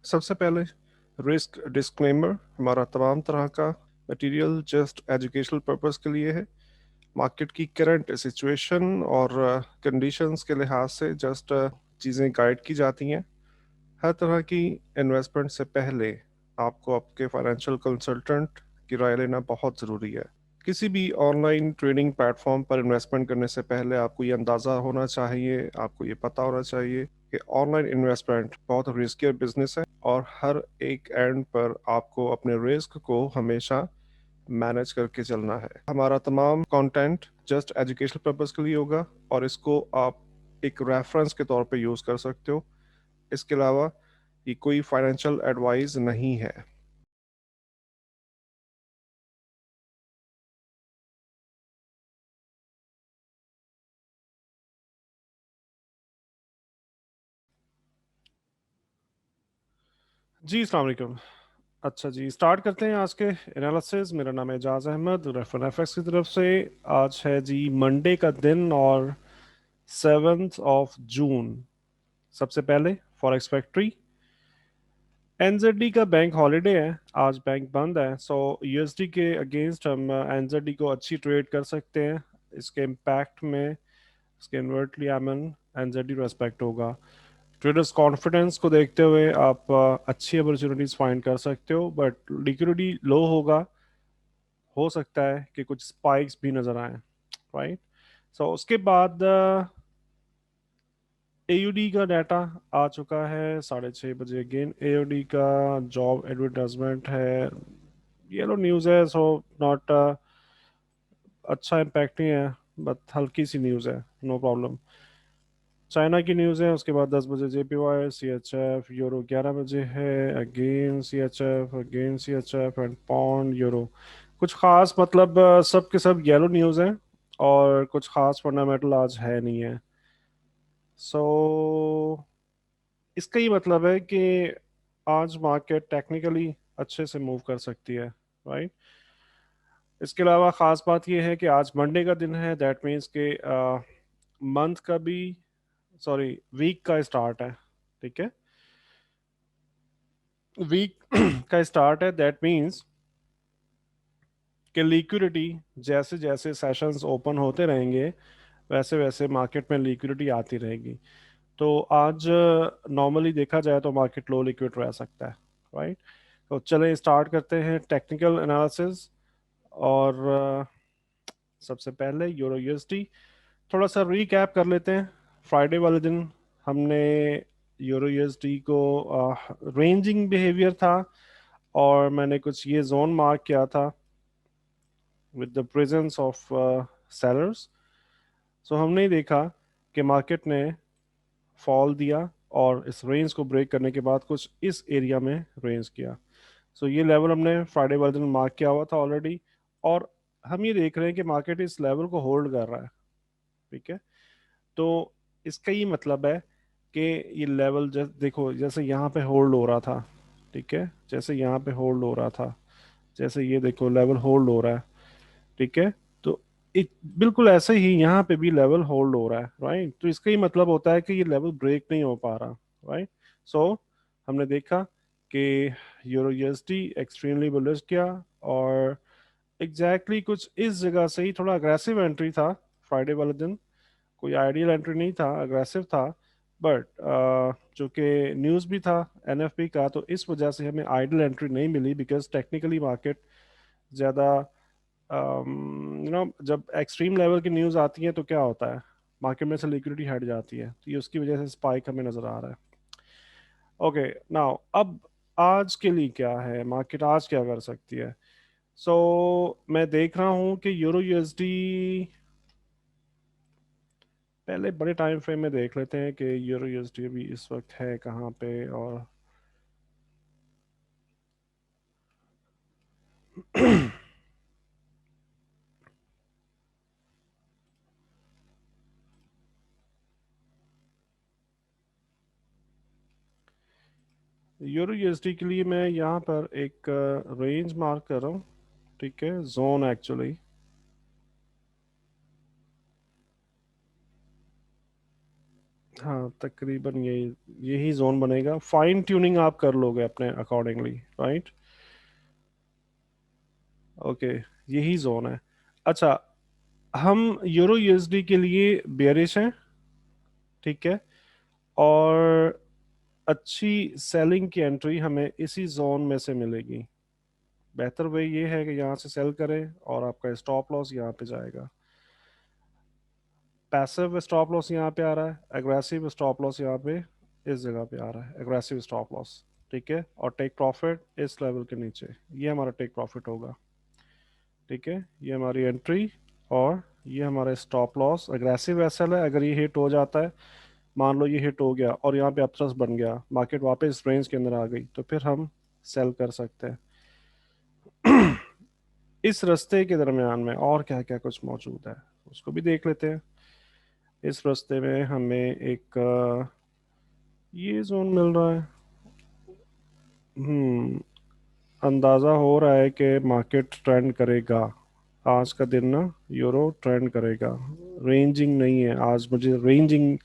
सबसे पहले risk disclaimer. हमारा तमाम तरह का मटेरियल जस्ट एजुकेशनल पर्पस के लिए है। मार्केट की करंट सिचुएशन और कंडीशंस के लिहाज से जस्ट चीज़ें गाइड की जाती हैं। हर तरह की इन्वेस्टमेंट से पहले आपको आपके फाइनेंशियल कंसल्टेंट की राय लेना बहुत ज़रूरी है। किसी भी ऑनलाइन ट्रेडिंग प्लेटफॉर्म पर इन्वेस्टमेंट करने से पहले आपको ये अंदाज़ा होना चाहिए, आपको ये पता होना चाहिए कि ऑनलाइन इन्वेस्टमेंट बहुत रिस्की बिजनेस है और हर एक एंड पर आपको अपने रिस्क को हमेशा मैनेज करके चलना है। हमारा तमाम कंटेंट जस्ट एजुकेशनल पर्पस के लिए होगा और इसको आप एक रेफरेंस के तौर पे यूज़ कर सकते हो। इसके अलावा ये कोई फाइनेंशियल एडवाइस नहीं है। जी अस्सलाम वालेकुम। अच्छा जी, स्टार्ट करते हैं आज के एनालिसिस। मेरा नाम है एजाज अहमद, रेफर एफएक्स की तरफ से। आज है जी मंडे का दिन और 7 जून। सबसे पहले फॉरेक्स फैक्ट्री। एनजेडी का बैंक हॉलीडे है, आज बैंक बंद है, सो यूएसडी के अगेंस्ट हम एनजेडी को अच्छी ट्रेड कर सकते हैं। इसके इम्पैक्ट में इसके इन्वर्टली एमन एनजेडी रेस्पेक्ट होगा। ट्रेडर्स कॉन्फिडेंस को देखते हुए आप अच्छी अपॉर्चुनिटीज फाइंड कर सकते हो, बट लिक्विडिटी लो होगा। हो सकता है कि कुछ स्पाइक्स भी नजर आए, राइट। सो उसके बाद एयूडी का डाटा आ चुका है 6:30 बजे। अगेन एयूडी का जॉब एडवर्टाइजमेंट है, येलो न्यूज़ है, सो नॉट अच्छा इम्पैक्ट नहीं है, बट हल्की सी न्यूज़ है, नो प्रॉब्लम। चाइना की न्यूज़ है, उसके बाद 10 बजे JPY C H F. Euro 11 बजे है, again C H F, again C H F and pound euro. कुछ खास मतलब सब के सब येलो न्यूज़ हैं और कुछ खास फंडामेंटल आज है नहीं है। सो इसका ही मतलब है कि आज मार्केट टेक्निकली अच्छे से मूव कर सकती है, राइट। इसके अलावा ख़ास बात यह है कि आज मंडे का दिन है, दैट मीन्स के मंथ का भी, सॉरी वीक का स्टार्ट है, ठीक है। वीक का स्टार्ट है, दैट मीन्स कि लिक्विडिटी जैसे जैसे सेशंस ओपन होते रहेंगे वैसे वैसे मार्केट में लिक्विडिटी आती रहेगी। तो आज नॉर्मली देखा जाए तो मार्केट लो लिक्विड रह सकता है, राइट। तो चलें स्टार्ट करते हैं टेक्निकल एनालिसिस। और सबसे पहले यूरो यूएसडी थोड़ा सा रीकैप कर लेते हैं। फ्राइडे वाले दिन हमने यूरो यूएसडी को रेंजिंग बिहेवियर था और मैंने कुछ ये जोन मार्क किया था with the presence of sellers. So हमने देखा कि मार्केट ने फॉल दिया और इस रेंज को ब्रेक करने के बाद कुछ इस एरिया में रेंज किया। सो ये लेवल हमने फ्राइडे वाले दिन मार्क किया हुआ था ऑलरेडी, और हम ये देख रहे हैं कि मार्केट इस लेवल को होल्ड कर रहा है, ठीक है। तो इसका ये मतलब है कि ये लेवल देखो जैसे यहाँ पे होल्ड हो रहा था, ठीक है, जैसे यहाँ पे होल्ड हो रहा था, जैसे ये देखो लेवल होल्ड हो रहा है, ठीक है। तो बिल्कुल ऐसे ही यहाँ पे भी लेवल होल्ड हो रहा है, राइट। तो इसका ही मतलब होता है कि ये लेवल ब्रेक नहीं हो पा रहा, राइट। सो हमने देखा कि यूरो यूएसडी एक्सट्रीमली बुलिश किया और एग्जैक्टली कुछ इस जगह से ही थोड़ा अग्रेसिव एंट्री था फ्राइडे वाले दिन। कोई आइडियल एंट्री नहीं था, अग्रेसिव था, बट चूंकि न्यूज़ भी था एनएफपी का, तो इस वजह से हमें आइडियल एंट्री नहीं मिली, बिकॉज टेक्निकली मार्केट ज़्यादा जब एक्सट्रीम लेवल की न्यूज़ आती है तो क्या होता है, मार्केट में से लिक्विडिटी हट जाती है, तो ये उसकी वजह से स्पाइक हमें नज़र आ रहा है। ओके, नाउ अब आज के लिए क्या है, मार्केट आज क्या कर सकती है। सो मैं देख रहा हूँ कि यूरो यूएसडी पहले बड़े टाइम फ्रेम में देख लेते हैं कि यूरो यूएसडी अभी इस वक्त है कहाँ पे। और यूरो यूएसडी के लिए मैं यहाँ पर एक रेंज मार्क कर रहा हूँ, ठीक है, जोन एक्चुअली। हाँ तकरीबन यही यही जोन बनेगा, फाइन ट्यूनिंग आप कर लोगे अपने अकॉर्डिंगली, राइट। ओके, यही जोन है। अच्छा, हम यूरो यूएसडी के लिए बेयरिश हैं, ठीक है। और अच्छी सेलिंग की एंट्री हमें इसी जोन में से मिलेगी। बेहतर वे ये है कि यहाँ से सेल करें और आपका स्टॉप लॉस यहाँ पे जाएगा। पैसिव स्टॉप लॉस यहाँ पे आ रहा है, एग्रेसिव स्टॉप लॉस यहाँ पे इस जगह पे आ रहा है, एग्रेसिव स्टॉप लॉस, ठीक है। और टेक प्रॉफिट इस लेवल के नीचे, ये हमारा टेक प्रॉफिट होगा, ठीक है। ये हमारी एंट्री और ये हमारा स्टॉप लॉस। एग्रेसिव एसएल है, अगर ये हिट हो जाता है, मान लो ये हिट हो गया और यहाँ पे अपथ्रस्ट बन गया, मार्केट वापस रेंज के अंदर आ गई, तो फिर हम सेल कर सकते हैं। इस रास्ते के दरमियान में और क्या क्या कुछ मौजूद है, उसको भी देख लेते हैं। इस रास्ते में हमें एक ये जोन मिल रहा है। हम्म अंदाज़ा हो रहा है कि मार्केट ट्रेंड करेगा आज का दिन ना, यूरो ट्रेंड करेगा। रेंजिंग नहीं है आज, मुझे रेंजिंग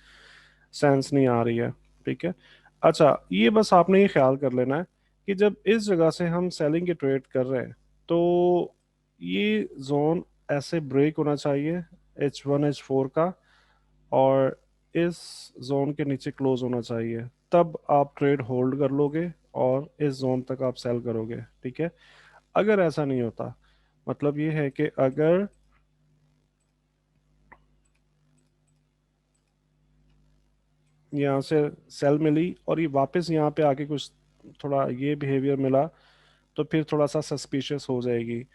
सेंस नहीं आ रही है, ठीक है। अच्छा, ये बस आपने ये ख्याल कर लेना है कि जब इस जगह से हम सेलिंग के ट्रेड कर रहे हैं, तो ये जोन ऐसे ब्रेक होना चाहिए, H1 H4 का, और इस जोन के नीचे क्लोज होना चाहिए, तब आप ट्रेड होल्ड कर लोगे और इस जोन तक आप सेल करोगे, ठीक है। अगर ऐसा नहीं होता, मतलब ये है कि अगर यहाँ से सेल मिली और ये वापस यहाँ पे आके कुछ थोड़ा ये बिहेवियर मिला, तो फिर थोड़ा सा सस्पिशियस हो जाएगी,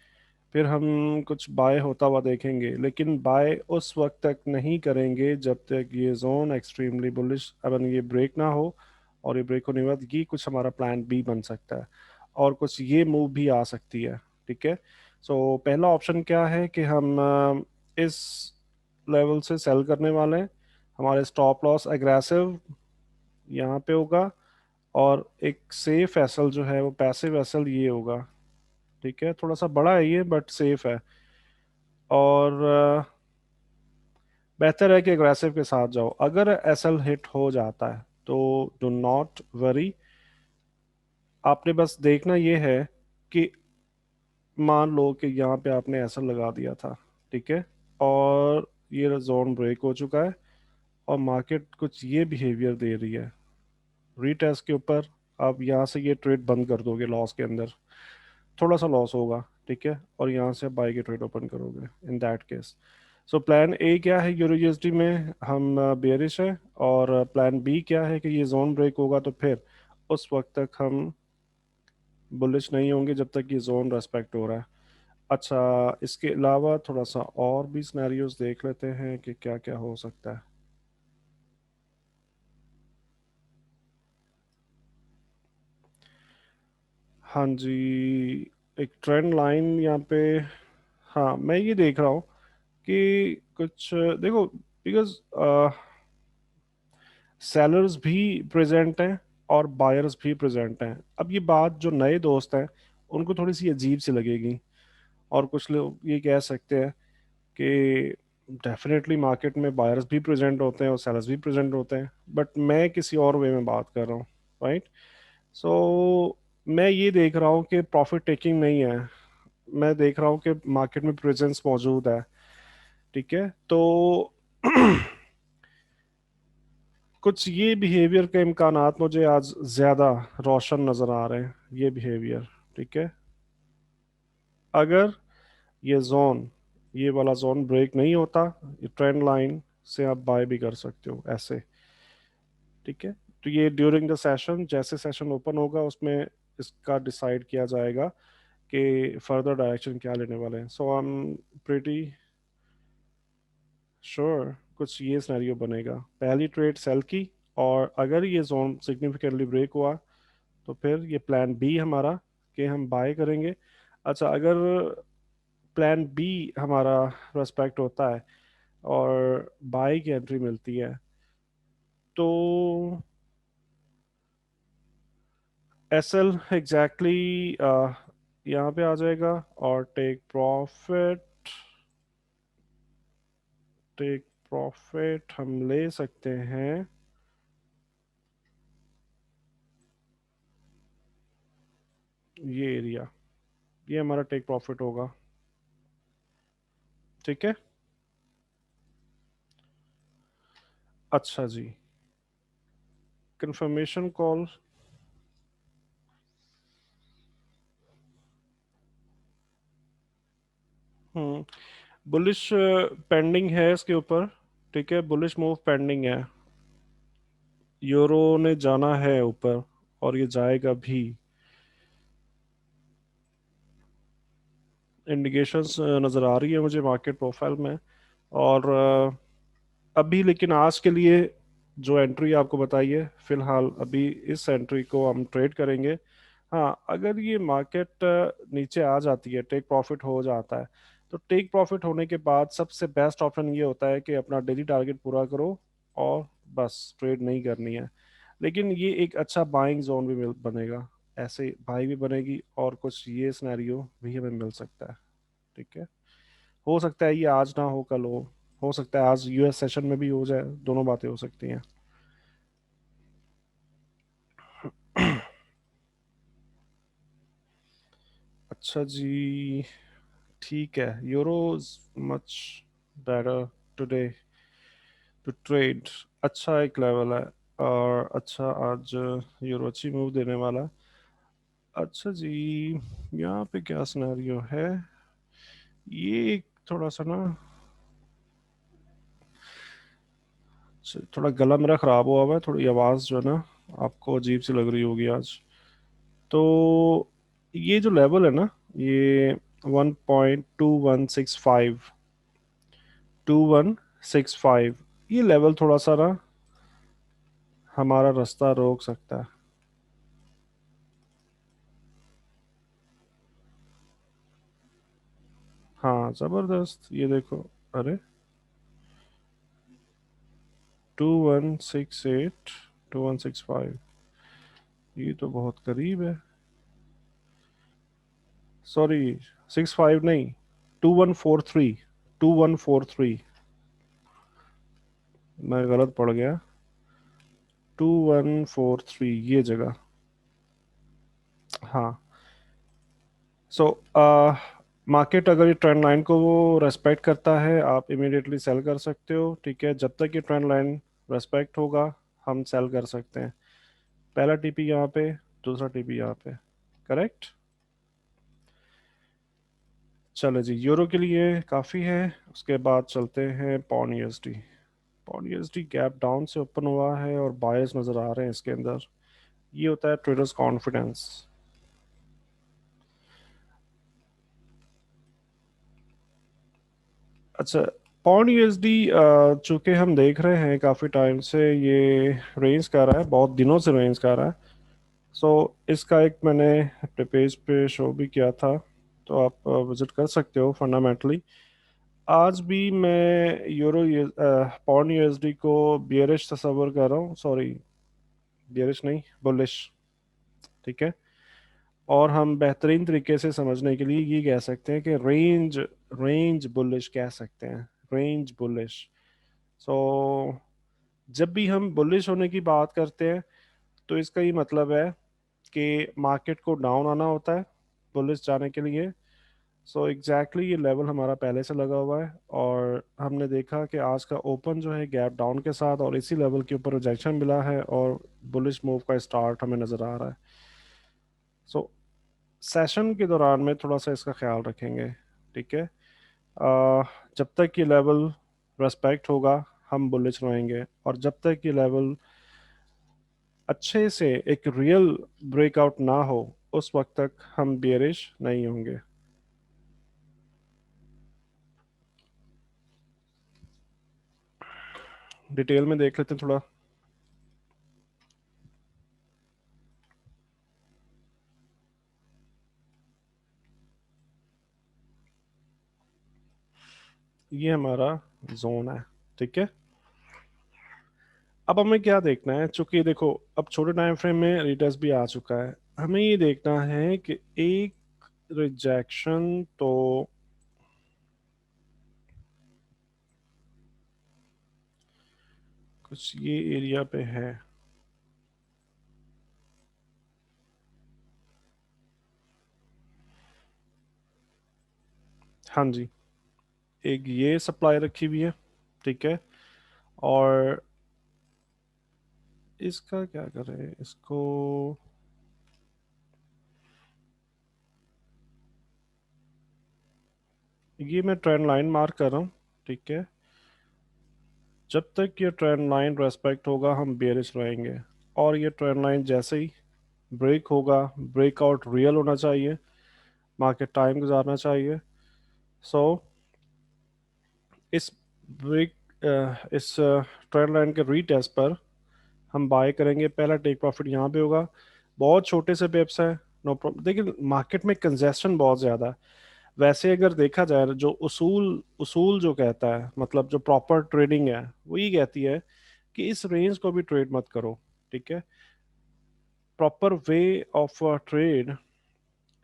फिर हम कुछ बाय होता हुआ देखेंगे, लेकिन बाय उस वक्त तक नहीं करेंगे जब तक ये जोन एक्सट्रीमली बुलिश, अगर ये ब्रेक ना हो। और ये ब्रेक होने के बाद ये कुछ हमारा प्लान बी बन सकता है, और कुछ ये मूव भी आ सकती है, ठीक है। सो पहला ऑप्शन क्या है कि हम इस लेवल से सेल करने वाले हैं। हमारे स्टॉप लॉस एग्रेसिव यहाँ पे होगा, और एक सेफ एसल जो है वो पैसिव एसल ये होगा, ठीक है। थोड़ा सा बड़ा है ये, बट सेफ है। और बेहतर है कि एग्रेसिव के साथ जाओ। अगर एसएल हिट हो जाता है तो डू नॉट वरी, आपने बस देखना ये है कि मान लो कि यहाँ पे आपने एसएल लगा दिया था, ठीक है, और ये जोन ब्रेक हो चुका है और मार्केट कुछ ये बिहेवियर दे रही है रीटेस्ट के ऊपर, आप यहाँ से ये ट्रेड बंद कर दोगे लॉस के अंदर, थोड़ा सा लॉस होगा, ठीक है, और यहाँ से बाई के ट्रेड ओपन करोगे in that case. So plan A क्या है यूरो यूएसडी में, हम बेयरिश है। और प्लान बी क्या है कि ये जोन ब्रेक होगा तो फिर उस वक्त तक हम बुलिश नहीं होंगे जब तक ये जोन रेस्पेक्ट हो रहा है। अच्छा, इसके अलावा थोड़ा सा और भी सिनेरियोज देख लेते हैं कि क्या क्या हो सकता है। हाँ जी, एक ट्रेंड लाइन यहाँ पे, हाँ मैं ये देख रहा हूँ कि कुछ देखो, बिकॉज सेलर्स भी प्रेजेंट हैं और बायर्स भी प्रेजेंट हैं। अब ये बात जो नए दोस्त हैं उनको थोड़ी सी अजीब सी लगेगी, और कुछ लोग ये कह सकते हैं कि डेफिनेटली मार्केट में बायर्स भी प्रेजेंट होते हैं और सेलर्स भी प्रेजेंट होते हैं, बट मैं किसी और वे में बात कर रहा हूँ, राइट। सो मैं ये देख रहा हूँ कि प्रॉफिट टेकिंग नहीं है, मैं देख रहा हूँ कि मार्केट में प्रेजेंस मौजूद है, ठीक है। तो कुछ ये बिहेवियर के इम्कानात मुझे आज ज़्यादा रोशन नज़र आ रहे हैं, ये बिहेवियर, ठीक है। अगर ये जोन, ये वाला जोन ब्रेक नहीं होता, ये ट्रेंड लाइन से आप बाय भी कर सकते हो ऐसे, ठीक है। तो ये ड्यूरिंग द सेशन, जैसे सेशन ओपन होगा उसमें इसका डिसाइड किया जाएगा कि फर्दर डायरेक्शन क्या लेने वाले हैं। सो आई एम प्रीटी श्योर कुछ ये सिनेरियो बनेगा, पहली ट्रेड सेल की, और अगर ये जोन सिग्निफिकेंटली ब्रेक हुआ तो फिर ये प्लान बी हमारा कि हम बाय करेंगे। अच्छा, अगर प्लान बी हमारा रेस्पेक्ट होता है और बाय की एंट्री मिलती है, तो एस एल एग्जैक्टली यहाँ पे आ जाएगा, और टेक प्रॉफिट हम ले सकते हैं ये एरिया, ये हमारा टेक प्रॉफिट होगा। ठीक है। अच्छा जी, कंफर्मेशन कॉल। हम्म। बुलिश पेंडिंग है इसके ऊपर। ठीक है, बुलिश मूव पेंडिंग है। यूरो ने जाना है ऊपर, और ये जाएगा भी। इंडिकेशंस नज़र आ रही है मुझे मार्केट प्रोफाइल में। और अभी लेकिन आज के लिए जो एंट्री आपको बताई है, फिलहाल अभी इस एंट्री को हम ट्रेड करेंगे। हाँ, अगर ये मार्केट नीचे आ जाती है, टेक प्रॉफिट हो जाता है, तो टेक प्रॉफिट होने के बाद सबसे बेस्ट ऑप्शन ये होता है कि अपना डेली टारगेट पूरा करो और बस ट्रेड नहीं करनी है। लेकिन ये एक अच्छा बाइंग जोन भी बनेगा। ऐसे बाई भी बनेगी और कुछ ये सिनेरियो भी हमें मिल सकता है। ठीक है। हो सकता है ये आज ना हो, कल हो सकता है आज यूएस सेशन में भी हो जाए, दोनों बातें हो सकती हैं। अच्छा जी, ठीक है। Euro much better today to trade. अच्छा एक लेवल है, और अच्छा आज यूरो अच्छी मूव देने वाला है। अच्छा जी, यहाँ पे क्या सिनेरियो है, ये थोड़ा सा ना, थोड़ा गला मेरा खराब हुआ हुआ है, थोड़ी आवाज़ जो है ना आपको अजीब सी लग रही होगी आज। तो ये जो लेवल है ना, ये 1.2165, 2165, ये लेवल थोड़ा सा ना हमारा रास्ता रोक सकता है। हाँ जबरदस्त, ये देखो। अरे, 2168, 2165, ये तो बहुत करीब है। सॉरी, 65 नहीं, 2143, 2143, मैं गलत पड़ गया। 2143 ये जगह। हाँ। सो मार्केट अगर ये ट्रेंड लाइन को वो रेस्पेक्ट करता है, आप इमीडिएटली सेल कर सकते हो। ठीक है, जब तक ये ट्रेंड लाइन रेस्पेक्ट होगा हम सेल कर सकते हैं। पहला टीपी यहाँ पे, दूसरा टीपी यहाँ पे। करेक्ट। चलो जी, यूरो के लिए काफ़ी है। उसके बाद चलते हैं पौन यूएसडी। पौन यूएसडी गैप डाउन से ओपन हुआ है और बायर्स नज़र आ रहे हैं इसके अंदर। ये होता है ट्रेडर्स कॉन्फिडेंस। अच्छा, पौंड यूएसडी चूंकि हम देख रहे हैं काफ़ी टाइम से ये रेंज कर रहा है, बहुत दिनों से रेंज कर रहा है। सो इसका एक मैंने अपने पेज पे शो भी किया था, तो आप विजिट कर सकते हो फंडामेंटली। आज भी मैं पौंड यूएसडी को बियरिश तस्वर कर रहा हूँ, सॉरी, बियरिश नहीं, बुलिश। ठीक है। और हम बेहतरीन तरीके से समझने के लिए ये कह सकते हैं कि रेंज रेंज बुलिश कह सकते हैं, रेंज बुलिश। सो जब भी हम बुलिश होने की बात करते हैं, तो इसका ये मतलब है कि मार्केट को डाउन आना होता है बुलिश जाने के लिए। सो एग्जैक्टली ये लेवल हमारा पहले से लगा हुआ है, और हमने देखा कि आज का ओपन जो है गैप डाउन के साथ, और इसी लेवल के ऊपर रिजेक्शन मिला है, और बुलिश मूव का स्टार्ट हमें नज़र आ रहा है। सो सेशन के दौरान में थोड़ा सा इसका ख्याल रखेंगे। ठीक है। जब तक ये लेवल रेस्पेक्ट होगा हम बुलिश रहेंगे, और जब तक ये लेवल अच्छे से एक रियल ब्रेकआउट ना हो उस वक्त तक हम बियरिश नहीं होंगे। डिटेल में देख लेते हैं थोड़ा। ये हमारा जोन है। ठीक है। अब हमें क्या देखना है, चूंकि देखो अब छोटे टाइम फ्रेम में रिटर्स भी आ चुका है, हमें ये देखना है कि एक रिजेक्शन तो कुछ ये एरिया पे है। हाँ जी, एक ये सप्लाई रखी हुई है, ठीक है। और इसका क्या करें इसको, ये मैं ट्रेंड लाइन मार्क कर रहा हूँ, ठीक है। जब तक ये ट्रेंड लाइन रेस्पेक्ट होगा हम बेयरिश रहेंगे, और ये ट्रेंड लाइन जैसे ही ब्रेक होगा, ब्रेकआउट रियल होना चाहिए, मार्केट टाइम गुजारना चाहिए। सो इस ब्रेक इस ट्रेंड लाइन के रीटेस्ट पर हम बाय करेंगे। पहला टेक प्रॉफिट यहाँ पे होगा, बहुत छोटे से पिप्स है, नो प्रॉब्लम। देखिए मार्केट में कंजेशन बहुत ज़्यादा है। वैसे अगर देखा जाए, जो उसूल उसूल जो कहता है, मतलब जो प्रॉपर ट्रेडिंग है, वो ये कहती है कि इस रेंज को भी ट्रेड मत करो, ठीक है। Proper way of trade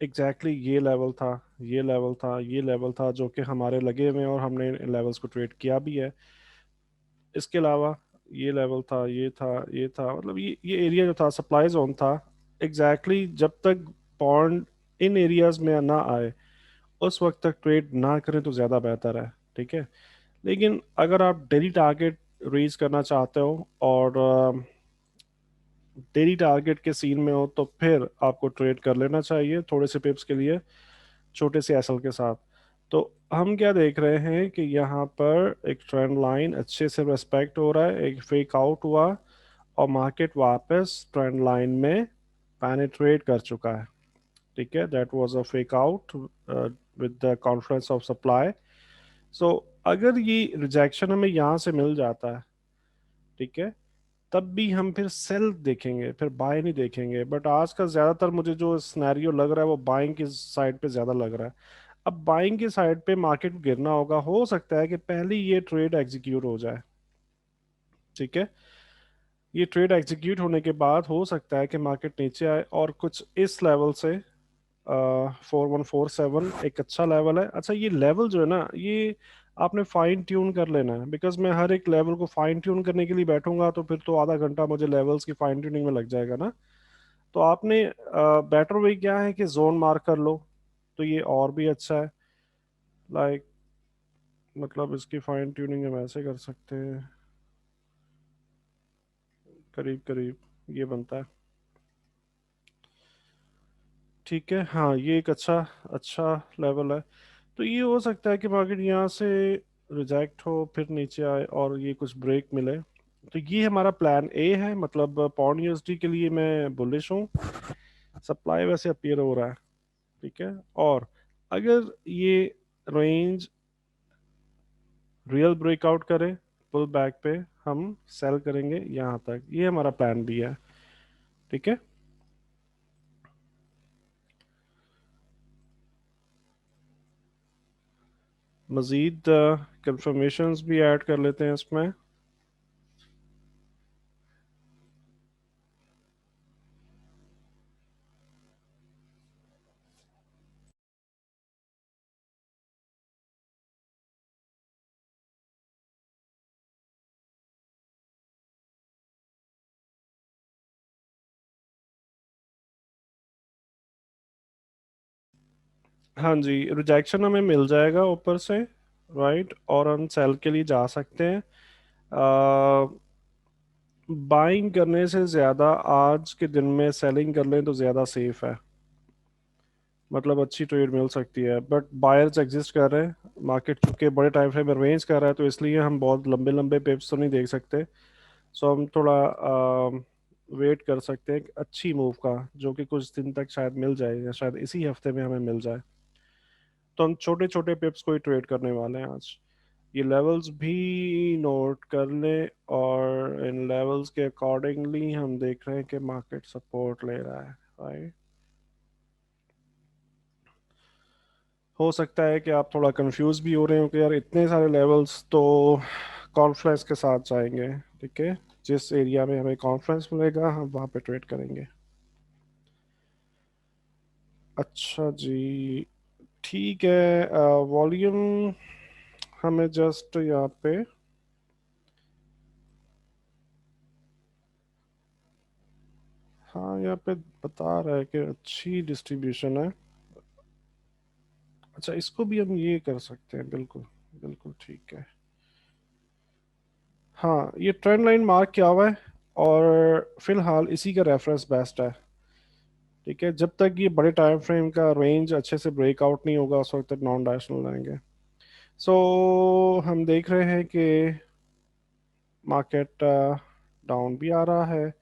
exactly ये लेवल था, ये लेवल था, ये लेवल था, जो कि हमारे लगे हुए हैं और हमने लेवल्स को ट्रेड किया भी है। इसके अलावा ये लेवल था, ये था, ये था, मतलब ये एरिया जो था सप्लाई जोन था। एग्जैक्टली जब तक पॉन्ड इन एरियाज में ना आए, उस वक्त तक ट्रेड ना करें तो ज़्यादा बेहतर है, ठीक है। लेकिन अगर आप डेली टारगेट रीच करना चाहते हो और डेली टारगेट के सीन में हो, तो फिर आपको ट्रेड कर लेना चाहिए थोड़े से पिप्स के लिए, छोटे से एसएल के साथ। तो हम क्या देख रहे हैं कि यहाँ पर एक ट्रेंड लाइन अच्छे से रेस्पेक्ट हो रहा है, एक फेक आउट हुआ और मार्केट वापस ट्रेंड लाइन में पेनिट्रेट कर चुका है, ठीक है। That was a fake out with the conference of supply. So अगर ये रिजेक्शन हमें यहाँ से मिल जाता है, ठीक है, तब भी हम फिर सेल देखेंगे, फिर बाय नहीं देखेंगे। बट आज का ज्यादातर मुझे जो सिनेरियो लग रहा है वो बाइंग की साइड पे ज्यादा लग रहा है। अब बाइंग की साइड पे मार्केट गिरना होगा, हो सकता है कि पहले ये ट्रेड एग्जीक्यूट हो जाए, ठीक है। ये ट्रेड एग्जीक्यूट होने के बाद हो सकता है कि मार्केट नीचे आए और कुछ इस लेवल से 4147 एक अच्छा लेवल है। अच्छा ये लेवल जो है ना, ये आपने फाइन ट्यून कर लेना है, बिकॉज मैं हर एक लेवल को फाइन ट्यून करने के लिए बैठूंगा तो फिर तो आधा घंटा मुझे लेवल्स की फाइन ट्यूनिंग में लग जाएगा ना। तो आपने बेटर वे क्या है कि जोन मार्क कर लो, तो ये और भी अच्छा है। लाइक मतलब इसकी फाइन ट्यूनिंग हम ऐसे कर सकते हैं, करीब करीब ये बनता है, ठीक है। हाँ ये एक अच्छा अच्छा लेवल है। तो ये हो सकता है कि मार्केट यहाँ से रिजेक्ट हो, फिर नीचे आए और ये कुछ ब्रेक मिले। तो ये हमारा प्लान ए है, मतलब पॉन्ड यूएसडी के लिए मैं बुलिश हूँ। सप्लाई वैसे अपीयर हो रहा है, ठीक है। और अगर ये रेंज रियल ब्रेकआउट करे पुल बैक पे, हम सेल करेंगे यहाँ तक। ये हमारा प्लान भी है, ठीक है। मज़ीद कंफर्मेशंस भी ऐड कर लेते हैं इसमें। हाँ जी, रिजेक्शन हमें मिल जाएगा ऊपर से, राइट, और हम सेल के लिए जा सकते हैं। बाइंग करने से ज़्यादा आज के दिन में सेलिंग कर लें तो ज़्यादा सेफ है, मतलब अच्छी ट्रेड मिल सकती है। बट बायर्स एग्जिस्ट कर रहे हैं, मार्केट चूंकि बड़े टाइम फ्रेम में रेंज कर रहा है, तो इसलिए हम बहुत लंबे लंबे पिप्स तो नहीं देख सकते। सो हम थोड़ा वेट कर सकते हैं एक अच्छी मूव का, जो कि कुछ दिन तक शायद मिल जाए या शायद इसी हफ्ते में हमें मिल जाए। तो हम छोटे छोटे पिप्स को ही ट्रेड करने वाले हैं आज। ये लेवल्स भी नोट कर लें, और इन लेवल्स के अकॉर्डिंगली हम देख रहे हैं कि मार्केट सपोर्ट ले रहा है, राइट। हो सकता है कि आप थोड़ा कंफ्यूज भी हो रहे हो कि यार इतने सारे लेवल्स, तो कॉन्फ्रेंस के साथ जाएंगे, ठीक है। जिस एरिया में हमें कॉन्फ्रेंस मिलेगा हम वहाँ पे ट्रेड करेंगे। अच्छा जी, ठीक है। वॉल्यूम हमें जस्ट यहाँ पे, हाँ यहाँ पे बता रहा है कि अच्छी डिस्ट्रीब्यूशन है, अच्छा, इसको भी हम ये कर सकते हैं, बिल्कुल। बिल्कुल ठीक है। हाँ, ये ट्रेंड लाइन मार्क किया हुआ है, और फिलहाल इसी का रेफरेंस बेस्ट है। ठीक है, जब तक ये बड़े टाइम फ्रेम का रेंज अच्छे से ब्रेकआउट नहीं होगा उस वक्त तक नॉन डायरेक्शनल रहेंगे। सो हम देख रहे हैं कि मार्केट डाउन भी आ रहा है।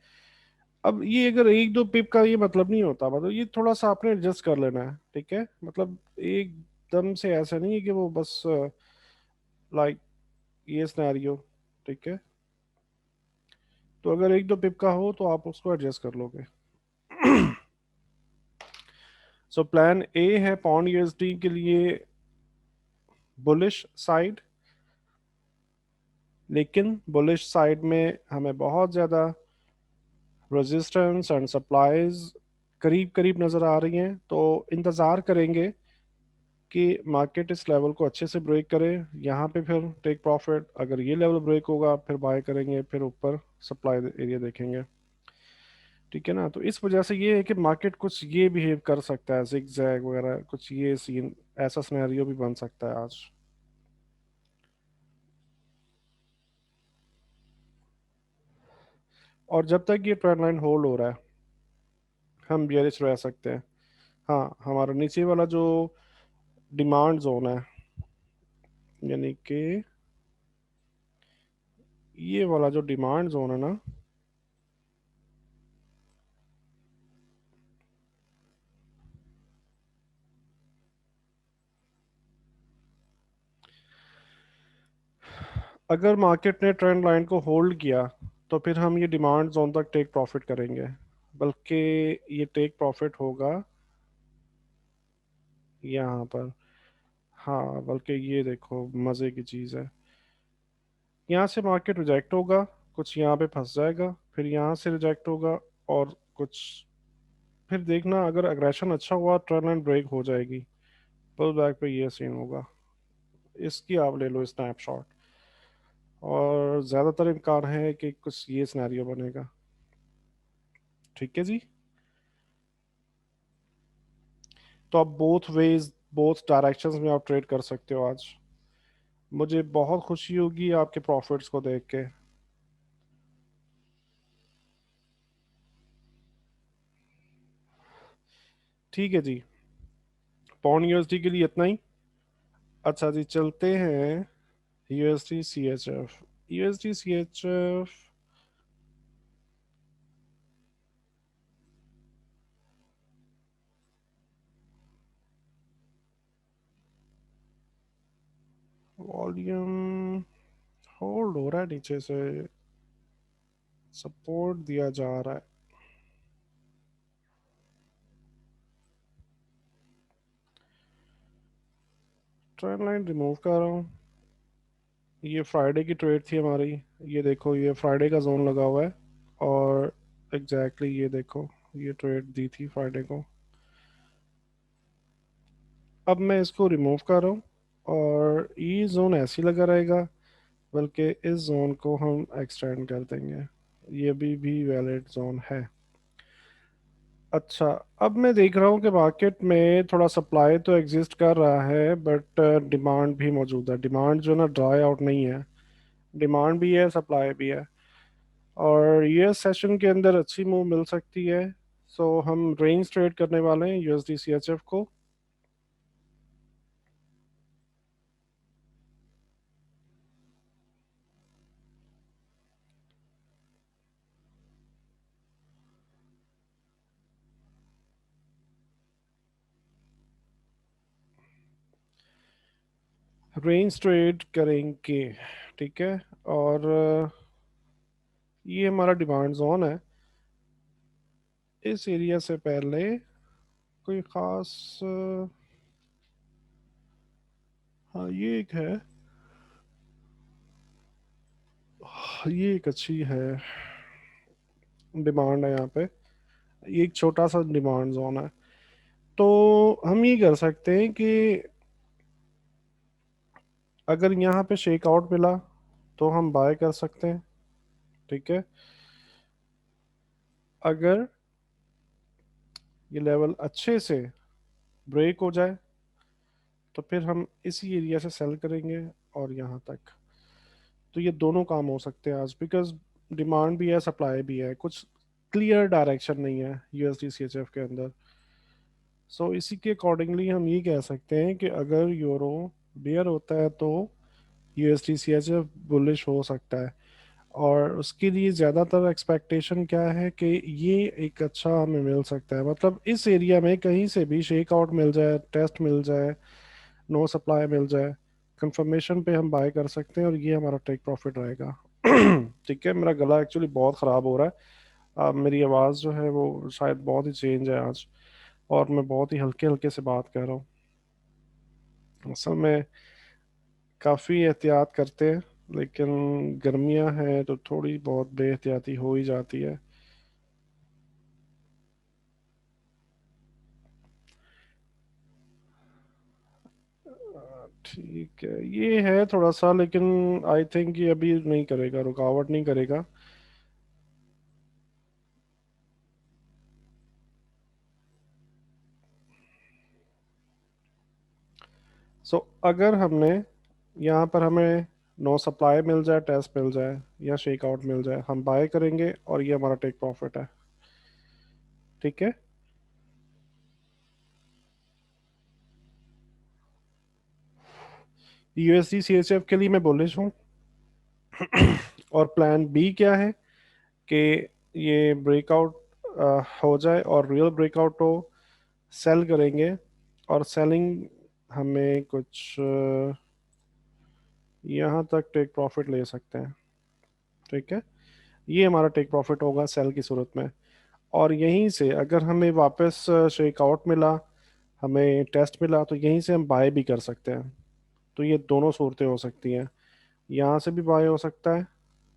अब ये अगर एक दो पिप का ये मतलब नहीं होता, मतलब ये थोड़ा सा आपने एडजस्ट कर लेना है। ठीक है, मतलब एकदम से ऐसा नहीं है कि वो बस लाइक ये सिनेरियो। ठीक है, तो अगर एक दो पिप का हो तो आप उसको एडजस्ट कर लोगे। सो प्लान ए है पॉन्ड यूएसडी के लिए बुलिश साइड, लेकिन बुलिश साइड में हमें बहुत ज़्यादा रेजिस्टेंस एंड सप्लाईज करीब करीब नज़र आ रही हैं, तो इंतज़ार करेंगे कि मार्केट इस लेवल को अच्छे से ब्रेक करे। यहाँ पे फिर टेक प्रॉफिट, अगर ये लेवल ब्रेक होगा फिर बाय करेंगे, फिर ऊपर सप्लाई एरिया देखेंगे। ठीक है ना, तो इस वजह से ये है कि मार्केट कुछ ये बिहेव कर सकता है, जिग जैग वगैरह कुछ ये सीन, ऐसा सिनेरियो भी बन सकता है आज। और जब तक ये ट्रेंड लाइन होल्ड हो रहा है हम बियरिश रह सकते हैं। हाँ, हमारा नीचे वाला जो डिमांड जोन है, यानी कि ये वाला जो डिमांड जोन है ना, अगर मार्केट ने ट्रेंड लाइन को होल्ड किया तो फिर हम ये डिमांड जोन तक टेक प्रॉफिट करेंगे। बल्कि ये टेक प्रॉफिट होगा यहाँ पर। हाँ, बल्कि ये देखो मज़े की चीज़ है, यहाँ से मार्केट रिजेक्ट होगा, कुछ यहाँ पे फंस जाएगा, फिर यहाँ से रिजेक्ट होगा, और कुछ फिर देखना अगर अग्रेशन अच्छा हुआ ट्रेंड लाइन ब्रेक हो जाएगी, पुल बैक पे ये सीन होगा। इसकी आप ले लो स्नैपशॉट, और ज़्यादातर इम्कान है कि कुछ ये सिनेरियो बनेगा। ठीक है जी, तो आप बोथ वेज बोथ डायरेक्शंस में आप ट्रेड कर सकते हो आज। मुझे बहुत खुशी होगी आपके प्रॉफिट्स को देख के। ठीक है जी, पौंड यूएसडी के लिए इतना ही। अच्छा जी, चलते हैं USD C H F. USD C H F volume hold हो रहा है नीचे से, सपोर्ट दिया जा रहा है। ट्रेंड लाइन रिमूव कर रहा हूँ। ये फ्राइडे की ट्रेड थी हमारी, ये देखो ये फ्राइडे का जोन लगा हुआ है, और एग्जैक्टली ये देखो ये ट्रेड दी थी फ्राइडे को। अब मैं इसको रिमूव कर रहा हूँ, और ये जोन ऐसे ही लगा रहेगा, बल्कि इस जोन को हम एक्सटेंड कर देंगे। ये भी वैलिड जोन है। अच्छा, अब मैं देख रहा हूँ कि मार्केट में थोड़ा सप्लाई तो एग्जिस्ट कर रहा है, बट डिमांड भी मौजूद है। डिमांड जो ना ड्राई आउट नहीं है, डिमांड भी है, सप्लाई भी है, और ये सेशन के अंदर अच्छी मूव मिल सकती है। सो हम रेंज ट्रेड करने वाले हैं यूएसडी सीएचएफ को। रेंज ट्रेड करेंगे। ठीक है, और ये हमारा डिमांड जोन है। इस एरिया से पहले कोई ख़ास हाँ ये एक है, ये एक अच्छी है डिमांड है यहाँ पे। ये एक छोटा सा डिमांड जोन है, तो हम ये कर सकते हैं कि अगर यहाँ पे शेक आउट मिला तो हम बाय कर सकते हैं। ठीक है, अगर ये लेवल अच्छे से ब्रेक हो जाए, तो फिर हम इसी एरिया से सेल करेंगे और यहाँ तक। तो ये दोनों काम हो सकते हैं आज, बिकॉज डिमांड भी है सप्लाई भी है, कुछ क्लियर डायरेक्शन नहीं है यूएसडी सीएचएफ के अंदर। सो इसी के अकॉर्डिंगली हम ये कह सकते हैं कि अगर यूरो बेयर होता है तो यूएसडी सीएचएफ बुलिश हो सकता है। और उसके लिए ज़्यादातर एक्सपेक्टेशन क्या है कि ये एक अच्छा हमें मिल सकता है, मतलब इस एरिया में कहीं से भी शेक आउट मिल जाए, टेस्ट मिल जाए, नो सप्लाई मिल जाए, कंफर्मेशन पे हम बाय कर सकते हैं और ये हमारा टेक प्रॉफिट रहेगा। ठीक है, मेरा गला एक्चुअली बहुत ख़राब हो रहा है। मेरी आवाज़ जो है वो शायद बहुत ही चेंज है आज, और मैं बहुत ही हल्के हल्के से बात कर रहा हूँ। असल में काफ़ी एहतियात करते हैं, लेकिन गर्मियाँ हैं तो थोड़ी बहुत बेहतियाती हो ही जाती है। ठीक है, ये है थोड़ा सा, लेकिन आई थिंक ये अभी नहीं करेगा, रुकावट नहीं करेगा। सो अगर हमने यहाँ पर हमें नो सप्लाई मिल जाए, टेस्ट मिल जाए या शेक आउट मिल जाए, हम बाय करेंगे और ये हमारा टेक प्रॉफिट है। ठीक है। यूएसडी सीएचएफ के लिए मैं बुलिश हूँ। और प्लान बी क्या है कि ये ब्रेकआउट हो जाए और रियल ब्रेकआउट हो, सेल करेंगे। और सेलिंग हमें कुछ यहाँ तक टेक प्रॉफिट ले सकते हैं। ठीक है, ये हमारा टेक प्रॉफिट होगा सेल की सूरत में। और यहीं से अगर हमें वापस शेक आउट मिला, हमें टेस्ट मिला, तो यहीं से हम बाय भी कर सकते हैं। तो ये दोनों सूरतें हो सकती हैं, यहाँ से भी बाय हो सकता है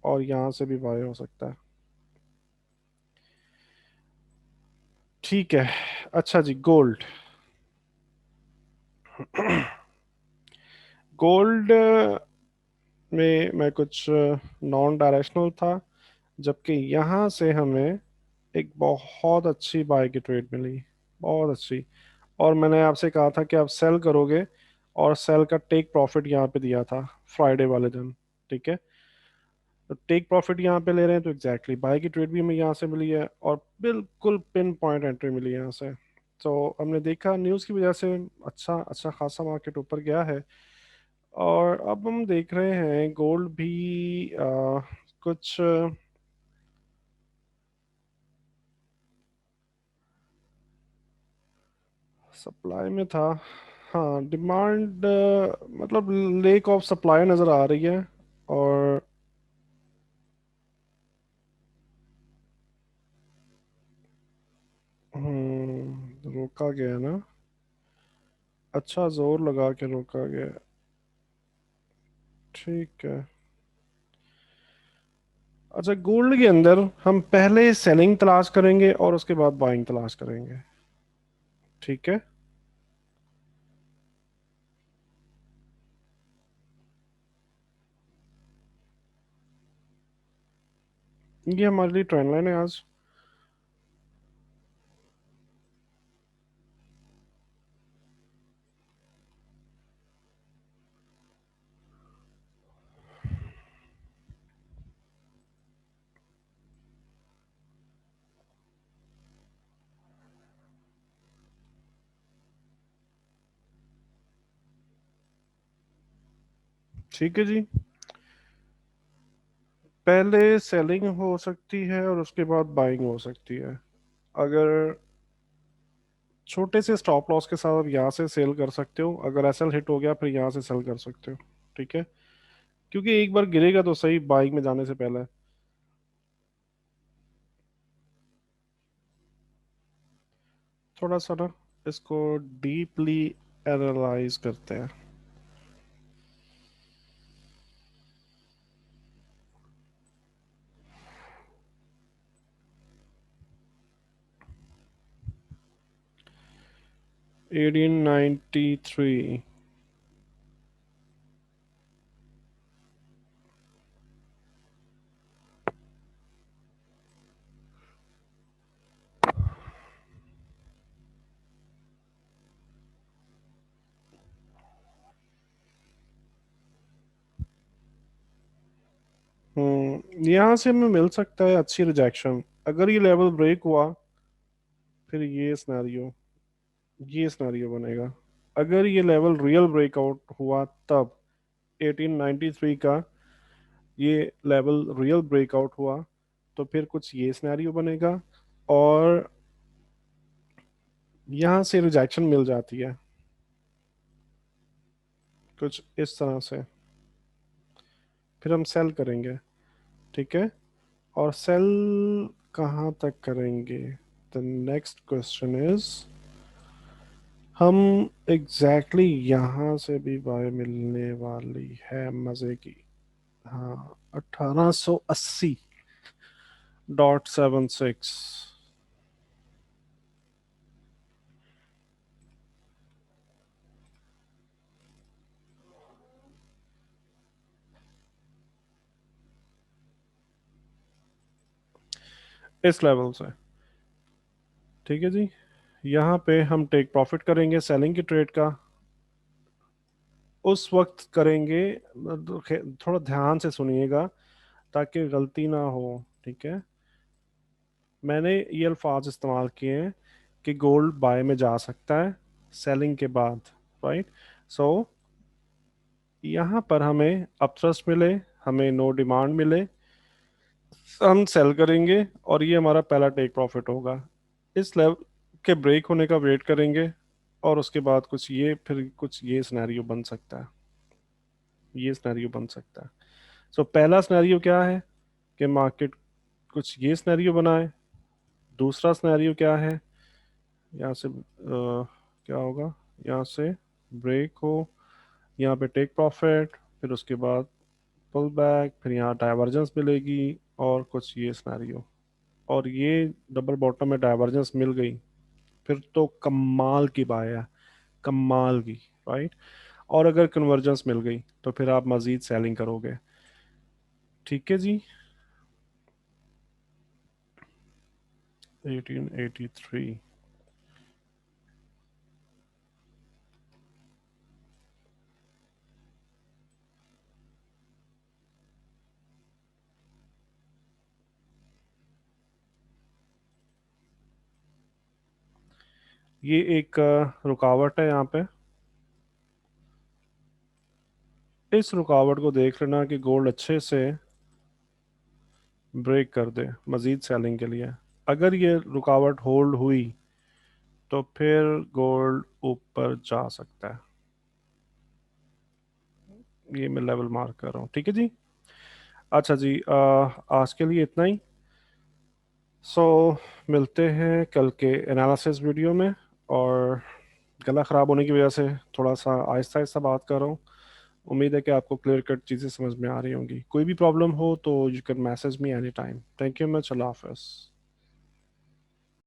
और यहाँ से भी बाय हो सकता है। ठीक है। अच्छा जी, गोल्ड। गोल्ड में मैं कुछ नॉन डायरेक्शनल था, जबकि यहाँ से हमें एक बहुत अच्छी बाय की ट्रेड मिली, बहुत अच्छी। और मैंने आपसे कहा था कि आप सेल करोगे, और सेल का टेक प्रॉफिट यहाँ पे दिया था फ्राइडे वाले दिन। ठीक है, तो टेक प्रॉफिट यहाँ पे ले रहे हैं, तो एग्जैक्टली बाय की ट्रेड भी हमें यहाँ से मिली है और बिल्कुल पिन पॉइंट एंट्री मिली है यहाँ से। तो हमने देखा न्यूज़ की वजह से अच्छा अच्छा खासा मार्केट ऊपर गया है। और अब हम देख रहे हैं गोल्ड भी कुछ सप्लाई में था। हाँ, डिमांड मतलब लेक ऑफ सप्लाई नज़र आ रही है। और रोका गया ना, अच्छा जोर लगा के रोका गया। ठीक है। अच्छा, गोल्ड के अंदर हम पहले सेलिंग तलाश करेंगे और उसके बाद बाइंग तलाश करेंगे। ठीक है। ये हमारे लिए ट्रेंड लाइन है आज। ठीक है जी, पहले सेलिंग हो सकती है और उसके बाद बाइंग हो सकती है। अगर छोटे से स्टॉप लॉस के साथ आप यहाँ से सेल कर सकते हो, अगर एसएल हिट हो गया फिर यहाँ से सेल कर सकते हो। ठीक है, क्योंकि एक बार गिरेगा तो सही बाइंग में जाने से पहले। थोड़ा सा ना इसको डीपली एनालाइज करते हैं। 1893। यहाँ से हमें मिल सकता है अच्छी रिजेक्शन। अगर ये लेवल ब्रेक हुआ, फिर ये सिनेरियो बनेगा। अगर ये लेवल रियल ब्रेकआउट हुआ, तब 1893 का ये लेवल रियल ब्रेकआउट हुआ, तो फिर कुछ ये सिनेरियो बनेगा। और यहाँ से रिजेक्शन मिल जाती है कुछ इस तरह से, फिर हम सेल करेंगे। ठीक है। और सेल कहाँ तक करेंगे? द नेक्स्ट क्वेश्चन इज, हम एग्जैक्टली यहाँ से भी बाय मिलने वाली है मजे की। हाँ, 1880.76। इस लेवल से। ठीक है जी। यहाँ पे हम टेक प्रॉफिट करेंगे सेलिंग की ट्रेड का। उस वक्त करेंगे, थोड़ा ध्यान से सुनिएगा ताकि गलती ना हो। ठीक है। मैंने ये अल्फाज इस्तेमाल किए हैं कि गोल्ड बाय में जा सकता है सेलिंग के बाद। राइट। सो यहाँ पर हमें अपथ्रस्ट मिले, हमें नो डिमांड मिले, हम सेल करेंगे और ये हमारा पहला टेक प्रॉफिट होगा। इस लेवल के ब्रेक होने का वेट करेंगे, और उसके बाद कुछ ये सिनेरियो बन सकता है। ये सिनेरियो बन सकता है। सो पहला सिनेरियो क्या है कि मार्केट कुछ ये सिनेरियो बनाए। दूसरा सिनेरियो क्या है, यहाँ से क्या होगा, यहाँ से ब्रेक हो, यहाँ पे टेक प्रॉफिट, फिर उसके बाद पुल बैक, फिर यहाँ डाइवर्जेंस मिलेगी, और कुछ ये सिनेरियो। और ये डबल बॉटम में डाइवर्जेंस मिल गई, फिर तो कमाल की बात है, कमाल की। राइट। और अगर कन्वर्जेंस मिल गई, तो फिर आप मजीद सेलिंग करोगे। ठीक है जी। 1883। ये एक रुकावट है यहाँ पे। इस रुकावट को देख लेना कि गोल्ड अच्छे से ब्रेक कर दे मजीद सेलिंग के लिए। अगर ये रुकावट होल्ड हुई, तो फिर गोल्ड ऊपर जा सकता है। ये मैं लेवल मार्क कर रहा हूँ। ठीक है जी। अच्छा जी, आज के लिए इतना ही। सो मिलते हैं कल के एनालिसिस वीडियो में। और गला ख़राब होने की वजह से थोड़ा सा आहिस्ता आहिस्ता बात कर रहा हूँ। उम्मीद है कि आपको क्लियर कट चीज़ें समझ में आ रही होंगी। कोई भी प्रॉब्लम हो तो you can message me any time. Thank you much. अल्लाह हाफ़िज़।